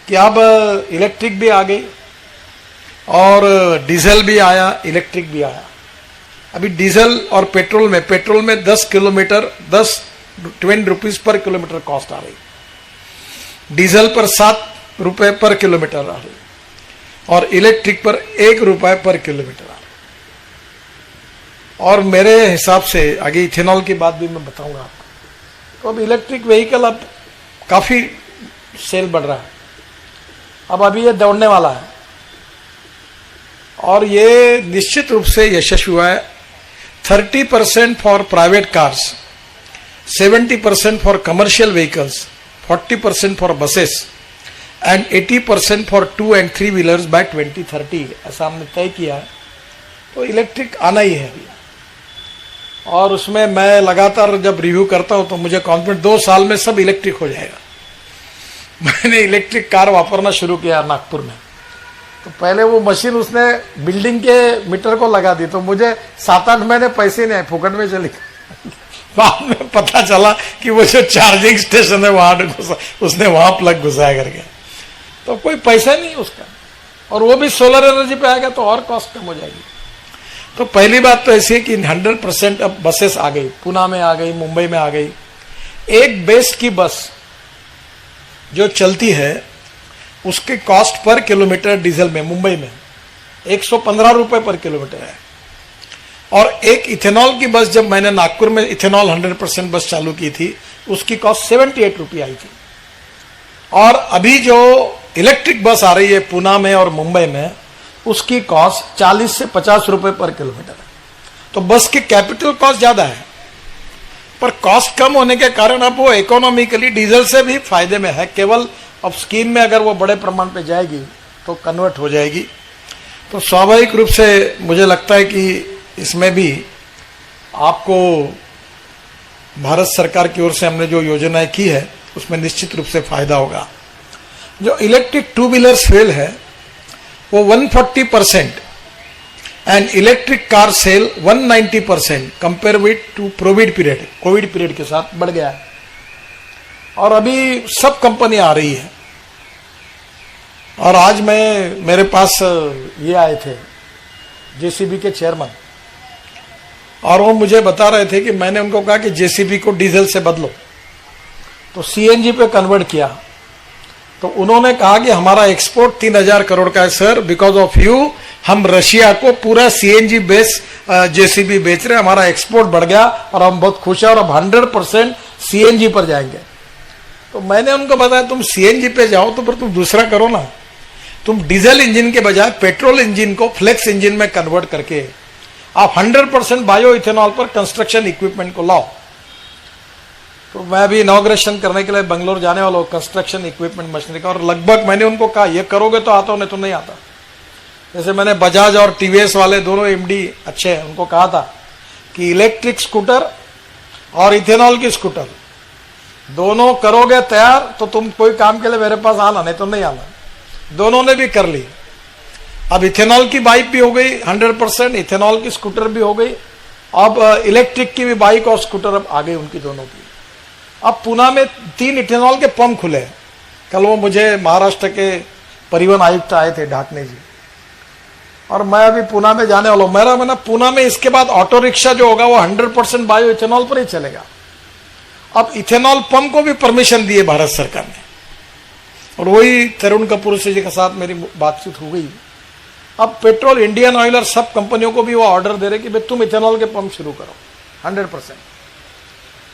कि अब इलेक्ट्रिक भी आ गई और डीजल भी आया, इलेक्ट्रिक भी आया। अभी डीजल और पेट्रोल में 10 kilometre 20 rupees per kilometre cost आ रही, डीजल पर 7 रुपए पर किलोमीटर आ रही और इलेक्ट्रिक पर 1 रुपए पर किलोमीटर आ रही। और मेरे हिसाब से आगे इथेनॉल की बात भी मैं बताऊंगा आपको। तो अब इलेक्ट्रिक व्हीकल अब काफी सेल बढ़ रहा है, अब अभी ये दौड़ने वाला है और ये निश्चित रूप से यशस्वी हुआ है। 30% for private cars, 70% for commercial vehicles, 40% for buses and 80% for 2 and 3 wheelers by 2030, ऐसा हमने तय किया है। तो इलेक्ट्रिक आना ही है अभी, और उसमें मैं लगातार जब रिव्यू करता हूं तो मुझे कॉन्फिडेंस 2 साल में सब इलेक्ट्रिक हो जाएगा। मैंने इलेक्ट्रिक कार वापरना शुरू किया नागपुर में, तो पहले वो मशीन उसने बिल्डिंग के मीटर को लगा दी, तो मुझे 7-8 महीने पैसे नहीं आए, फुकट में चली। बाद में पता चला कि वो जो चार्जिंग स्टेशन है वहां उसने वहां प्लग घुसाया करके, तो कोई पैसा नहीं उसका, और वो भी सोलर एनर्जी पे आएगा तो और कॉस्ट कम हो जाएगी। तो पहली बात तो ऐसी है कि 100% अब बसेस आ गई, पुणे में आ गई, मुंबई में आ गई। एक बेस की बस जो चलती है उसके कॉस्ट पर किलोमीटर डीजल में मुंबई में 115 रुपए पर किलोमीटर है, और एक इथेनॉल की बस जब मैंने नागपुर में इथेनॉल 100% बस चालू की थी उसकी कॉस्ट 78 रुपये आई थी। और अभी जो इलेक्ट्रिक बस आ रही है पुणे में और मुंबई में उसकी कॉस्ट 40 से 50 रुपए पर किलोमीटर है। तो बस की कैपिटल कॉस्ट ज्यादा है, पर कॉस्ट कम होने के कारण अब वो इकोनॉमिकली डीजल से भी फायदे में है। केवल अब स्कीम में अगर वो बड़े प्रमाण पे जाएगी तो कन्वर्ट हो जाएगी। तो स्वाभाविक रूप से मुझे लगता है कि इसमें भी आपको भारत सरकार की ओर से हमने जो योजनाएं की है उसमें निश्चित रूप से फायदा होगा। जो इलेक्ट्रिक 2 व्हीलर सेल है वो 140% and electric car sale 190% compare with two Covid period के साथ बढ़ गया है। और अभी सब कंपनी आ रही है, और आज मेरे पास ये आए थे जेसीबी के चेयरमैन, और वो मुझे बता रहे थे कि मैंने उनको कहा कि जेसीबी को डीजल से बदलो, तो सीएनजी पे कन्वर्ट किया। तो उन्होंने कहा कि हमारा एक्सपोर्ट 3000 करोड़ का है सर, बिकॉज ऑफ यू हम रशिया को पूरा सीएनजी बेस जेसीबी बेच रहे हैं, हमारा एक्सपोर्ट बढ़ गया और हम बहुत खुश हैं और अब 100% सीएनजी पर जाएंगे। तो मैंने उनको बताया तुम सीएनजी पे जाओ तो फिर तुम दूसरा करो ना, तुम डीजल इंजन के बजाय पेट्रोल इंजन को फ्लेक्स इंजन में कन्वर्ट करके आप 100% बायो इथेनॉल पर कंस्ट्रक्शन इक्विपमेंट को लाओ। तो मैं अभी इनॉग्रेशन करने के लिए बंगलोर जाने वाला हूँ कंस्ट्रक्शन इक्विपमेंट मशीनरी का, और लगभग मैंने उनको कहा ये करोगे तो आता हो, नहीं तो नहीं आता। जैसे मैंने बजाज और टीवीएस वाले दोनों एमडी अच्छे हैं, उनको कहा था कि इलेक्ट्रिक स्कूटर और इथेनॉल की स्कूटर दोनों करोगे तैयार तो तुम कोई काम के लिए मेरे पास आना, नहीं तो नहीं आना। दोनों ने भी कर ली। अब इथेनॉल की बाइक भी हो गई 100%, इथेनॉल की स्कूटर भी हो गई, अब इलेक्ट्रिक की भी बाइक और स्कूटर अब आ गई उनकी दोनों की। अब पुणे में 3 इथेनॉल के पंप खुले। कल वो मुझे महाराष्ट्र के परिवहन आयुक्त आए थे ढाकने जी, और मैं अभी पुणे में जाने वाला हूं। मेरा माना पुणे में इसके बाद ऑटो रिक्शा जो होगा वो 100% बायो इथेनॉल पर ही चलेगा। अब इथेनॉल पंप को भी परमिशन दिए भारत सरकार ने, और वही तरुण कपूर जी के साथ मेरी बातचीत हो गई। अब पेट्रोल, इंडियन ऑयल और सब कंपनियों को भी वो ऑर्डर दे रहे कि भाई तुम इथेनॉल के पंप शुरू करो 100%।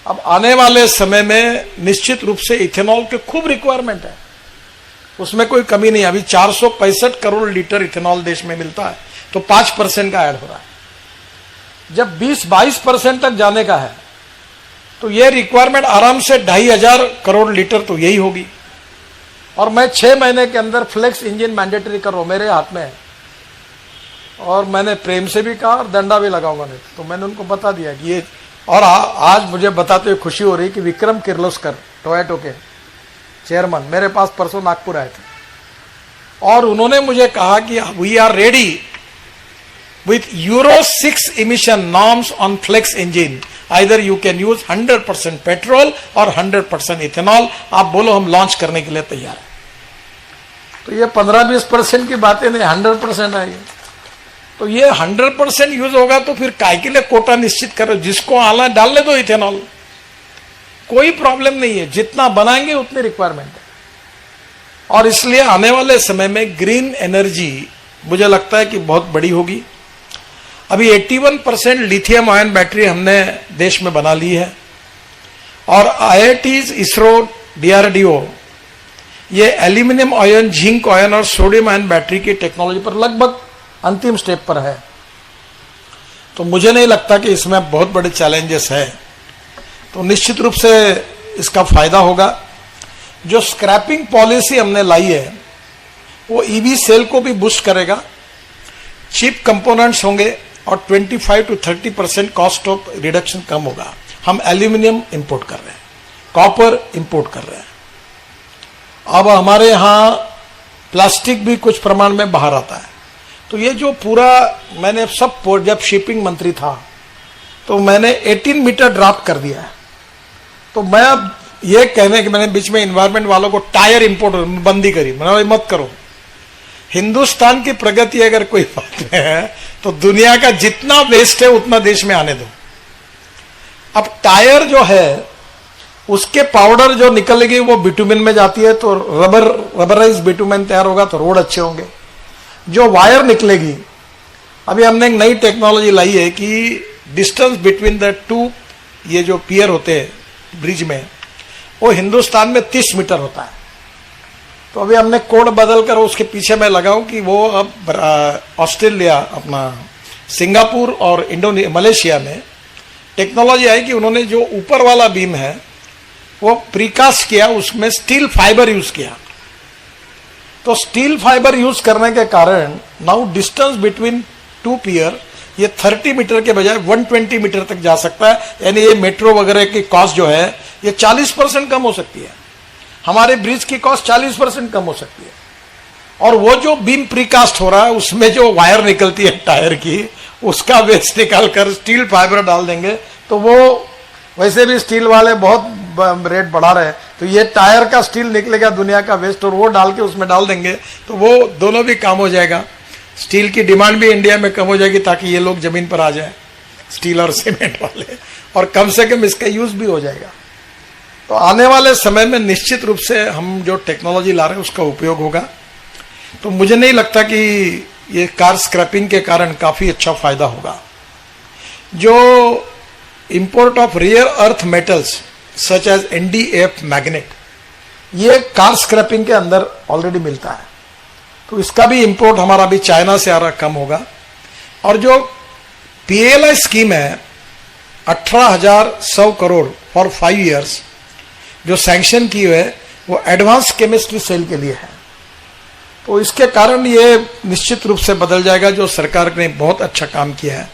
अब आने वाले समय में निश्चित रूप से इथेनॉल के खूब रिक्वायरमेंट है, उसमें कोई कमी नहीं। अभी 465 करोड़ लीटर इथेनॉल देश में मिलता है, तो 5% का ऐड हो रहा है। जब 20-22% तक जाने का है तो ये रिक्वायरमेंट आराम से 2500 करोड़ लीटर तो यही होगी। और मैं 6 महीने के अंदर फ्लेक्स इंजन मैंडेटरी कर रहा हूं, मेरे हाथ में है, और मैंने प्रेम से भी कहा और डंडा भी लगाऊंगा नहीं। तो मैंने उनको बता दिया कि ये, और आज मुझे बताते हुए खुशी हो रही कि विक्रम किर्लोस्कर टोयोटो के चेयरमैन मेरे पास परसों नागपुर आए थे, और उन्होंने मुझे कहा कि we are ready with Euro 6 emission norms on flex engine, either you can use 100% petrol और 100% इथेनॉल, आप बोलो हम लॉन्च करने के लिए तैयार है। तो ये 15-20% की बातें नहीं, 100% आई। तो ये 100% यूज होगा तो फिर काय के लिए कोटा निश्चित करो, जिसको आना डालने दो इथेनॉल, कोई प्रॉब्लम नहीं है, जितना बनाएंगे उतनी रिक्वायरमेंट है। और इसलिए आने वाले समय में ग्रीन एनर्जी मुझे लगता है कि बहुत बड़ी होगी। अभी 81% लिथियम आयन बैटरी हमने देश में बना ली है, और IITs, इसरो, DRDO ये एल्यूमिनियम आयन, जिंक आयन और सोडियम आयन बैटरी की टेक्नोलॉजी पर लगभग अंतिम स्टेप पर है। तो मुझे नहीं लगता कि इसमें बहुत बड़े चैलेंजेस है, तो निश्चित रूप से इसका फायदा होगा। जो स्क्रैपिंग पॉलिसी हमने लाई है वो ईवी सेल को भी बूस्ट करेगा, चीप कंपोनेंट्स होंगे और 25 to 30% कॉस्ट ऑफ रिडक्शन कम होगा। हम एल्यूमिनियम इंपोर्ट कर रहे हैं, कॉपर इंपोर्ट कर रहे हैं, अब हमारे यहाँ प्लास्टिक भी कुछ प्रमाण में बाहर आता है। तो ये जो पूरा मैंने सब, जब शिपिंग मंत्री था तो मैंने 18 मीटर ड्राफ्ट कर दिया है। तो मैं अब ये कहने कि मैंने बीच में इन्वायरमेंट वालों को टायर इंपोर्ट बंदी करी, मैंने मत करो। हिंदुस्तान की प्रगति अगर कोई बात में है तो दुनिया का जितना वेस्ट है उतना देश में आने दो। अब टायर जो है उसके पाउडर जो निकलेगी वो बिटुमिन में जाती है, तो रबराइज बिटुमिन तैयार होगा तो रोड अच्छे होंगे। जो वायर निकलेगी, अभी हमने एक नई टेक्नोलॉजी लाई है कि डिस्टेंस बिटवीन द टू ये जो पियर होते हैं ब्रिज में, वो हिंदुस्तान में 30 मीटर होता है। तो अभी हमने कोड बदल कर उसके पीछे मैं लगाऊं कि वो अब ऑस्ट्रेलिया, अपना सिंगापुर और मलेशिया में टेक्नोलॉजी आई कि उन्होंने जो ऊपर वाला बीम है वो प्रीकास्ट किया, उसमें स्टील फाइबर यूज किया। तो स्टील फाइबर यूज करने के कारण now distance between two pier ये 30 मीटर के बजाय 120 मीटर तक जा सकता है। यानी ये मेट्रो वगैरह की कॉस्ट जो है ये 40% कम हो सकती है, हमारे ब्रिज की कॉस्ट 40% कम हो सकती है। और वो जो बीम प्रीकास्ट हो रहा है उसमें जो वायर निकलती है टायर की, उसका वेस्ट निकाल कर स्टील फाइबर डाल देंगे तो वो, वैसे भी स्टील वाले बहुत रेट बढ़ा रहे हैं, तो ये टायर का स्टील निकलेगा दुनिया का वेस्ट, और वो डाल के उसमें डाल देंगे तो वो दोनों भी काम हो जाएगा। स्टील की डिमांड भी इंडिया में कम हो जाएगी ताकि ये लोग जमीन पर आ जाए, स्टील और सीमेंट वाले, और कम से कम इसका यूज भी हो जाएगा। तो आने वाले समय में निश्चित रूप से हम जो टेक्नोलॉजी ला रहे हैं उसका उपयोग होगा। तो मुझे नहीं लगता कि ये कार स्क्रैपिंग के कारण काफी अच्छा फायदा होगा। जो import of rare earth metals such as NdF magnet, ये कार स्क्रैपिंग के अंदर ऑलरेडी मिलता है, तो इसका भी इंपोर्ट हमारा भी चाइना से आ रहा कम होगा। और जो PLI स्कीम है 18,100 करोड़ फॉर 5 years जो सैंक्शन की है वो एडवांस केमिस्ट्री सेल के लिए है। तो इसके कारण ये निश्चित रूप से बदल जाएगा, जो सरकार ने बहुत अच्छा काम किया है।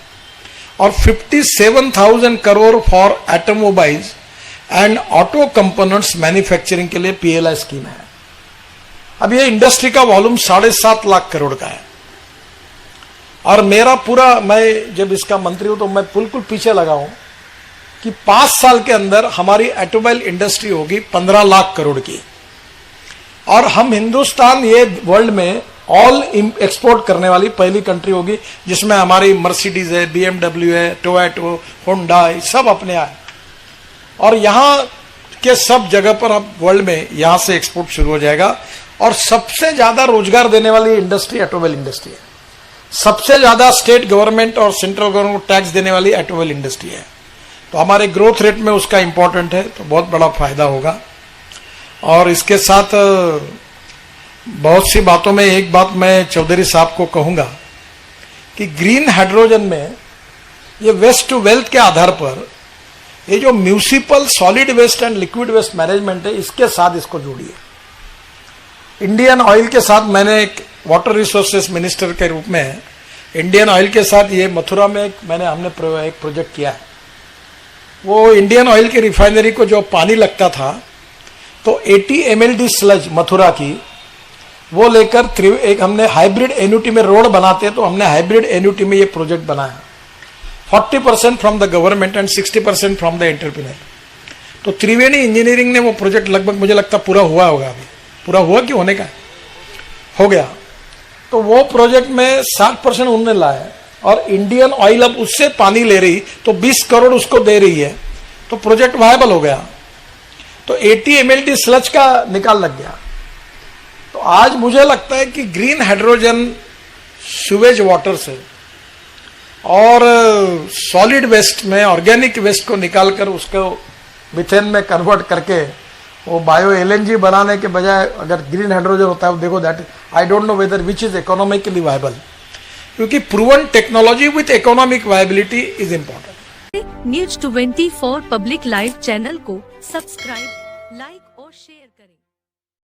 और 57,000 crore for automobiles and auto components manufacturing के लिए PLI स्कीम है। अब ये इंडस्ट्री का वॉल्यूम 7.5 लाख करोड़ का है। और मेरा पूरा, मैं जब इसका मंत्री हूं तो मैं बिल्कुल पीछे लगा हूं कि 5 साल के अंदर हमारी ऑटोमोबाइल इंडस्ट्री होगी 15 लाख करोड़ की, और हम हिंदुस्तान ये वर्ल्ड में ऑल एक्सपोर्ट करने वाली पहली कंट्री होगी, जिसमें हमारी मर्सिडीज है, BMW है, टोयोटो, होंडा, सब अपने आए। और यहाँ के सब जगह पर अब वर्ल्ड में यहाँ से एक्सपोर्ट शुरू हो जाएगा। और सबसे ज्यादा रोजगार देने वाली इंडस्ट्री ऑटोमोबाइल इंडस्ट्री है, सबसे ज्यादा स्टेट गवर्नमेंट और सेंट्रल गवर्नमेंट को टैक्स देने वाली ऑटोमोबाइल इंडस्ट्री है। तो हमारे ग्रोथ रेट में उसका इंपॉर्टेंट है, तो बहुत बड़ा फायदा होगा। और इसके साथ बहुत सी बातों में एक बात मैं चौधरी साहब को कहूंगा कि ग्रीन हाइड्रोजन में ये वेस्ट टू वेल्थ के आधार पर ये जो municipal solid waste and liquid waste management है, इसके साथ इसको जोड़िए। इंडियन ऑयल के साथ मैंने एक वाटर रिसोर्सेस मिनिस्टर के रूप में इंडियन ऑयल के साथ ये मथुरा में हमने एक प्रोजेक्ट किया है। वो इंडियन ऑयल की रिफाइनरी को जो पानी लगता था तो 80 mld स्लज मथुरा की वो लेकर एक हमने हाइब्रिड एन्यूटी में रोड बनाते, तो हमने हाइब्रिड एन्यूटी में ये प्रोजेक्ट बनाया। 40% from the government and 60% from the entrepreneur. तो त्रिवेणी इंजीनियरिंग ने वो प्रोजेक्ट लगभग मुझे लगता पूरा हुआ होगा, अभी पूरा हुआ कि होने का है। हो गया, तो वो प्रोजेक्ट में 60% उन्होंने लाया और इंडियन ऑयल अब उससे पानी ले रही, तो 20 करोड़ उसको दे रही है, तो प्रोजेक्ट वायबल हो गया। तो 80 MLT स्लज का निकाल लग गया। तो आज मुझे लगता है कि ग्रीन हाइड्रोजन सुवेज वाटर से और सॉलिड वेस्ट में ऑर्गेनिक वेस्ट को निकालकर उसको मिथेन में कन्वर्ट करके वो बायो LNG बनाने के बजाय अगर ग्रीन हाइड्रोजन होता है, देखो that I don't know whether which is economically viable, क्योंकि proven technology with economic viability is important. News 24 public live channel को सब्सक्राइब, लाइक और शेयर